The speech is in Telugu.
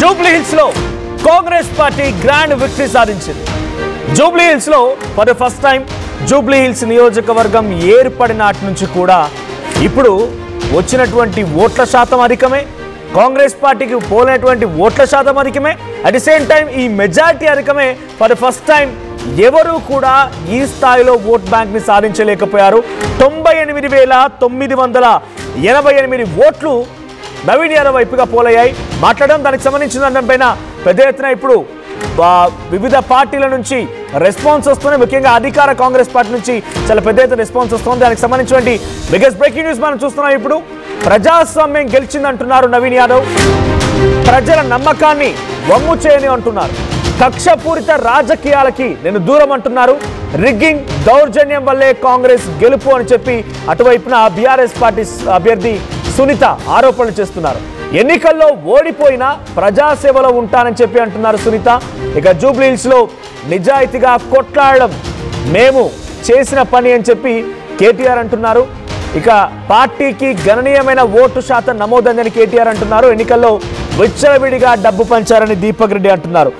జూబ్లీ హిల్స్ లో కాంగ్రెస్ పార్టీ గ్రాండ్ విక్టరీ సాధించింది. జూబ్లీ హిల్స్ లో for the first time Jubilee hills నియోజకవర్గం ఏర్పడినాటి నుంచి కూడా ఇప్పుడు వచ్చినటువంటి ఓట్ల శాతం అధికమే, కాంగ్రెస్ పార్టీకి పోలినటువంటి ఓట్ల శాతం అధికమే, అట్ ది సేమ్ టైం ఈ మెజారిటీ అధికమే. ఫర్ ద ఫస్ట్ టైం ఎవరు కూడా ఈ స్థాయిలో ఓట్ బ్యాంక్ ని సాధించలేకపోయారు. 98,988 ఓట్లు నవీన్ యాదవ్ వైపుగా పోలయ్యాయి. మాట్లాడడం దానికి సంబంధించిన దానిపైన పెద్ద ఎత్తున ఇప్పుడు వివిధ పార్టీల నుంచి రెస్పాన్స్ వస్తున్నాయి. ముఖ్యంగా అధికార కాంగ్రెస్ పార్టీ నుంచి చాలా పెద్ద ఎత్తున రెస్పాన్స్ వస్తుంది. దానికి సంబంధించినటువంటి బిగ్గెస్ట్ బ్రేకింగ్ న్యూస్ మనం చూస్తున్నాం. ఇప్పుడు ప్రజాస్వామ్యం గెలిచిందంటున్నారు నవీన్ యాదవ్. ప్రజల నమ్మకాన్ని వమ్ము చేయని అంటున్నారు. కక్షపూరిత రాజకీయాలకి నేను దూరం అంటున్నారు. రిగ్గింగ్ దౌర్జన్యం వల్లే కాంగ్రెస్ గెలుపు అని చెప్పి అటువైపున బీఆర్ఎస్ పార్టీ అభ్యర్థి సునీత ఆరోపణలు చేస్తున్నారు. ఎన్నికల్లో ఓడిపోయినా ప్రజాసేవలో ఉంటానని చెప్పి అంటున్నారు సునీత. ఇక జూబ్లీ హిల్స్ లో నిజాయితీగా కొట్లాడడం మేము చేసిన పని అని చెప్పి కేటీఆర్ అంటున్నారు. ఇక పార్టీకి గణనీయమైన ఓటు శాతం నమోదైందని కేటీఆర్ అంటున్నారు. ఎన్నికల్లో విచ్చలవిడిగా డబ్బు పంచారని దీపక్ రెడ్డి అంటున్నారు.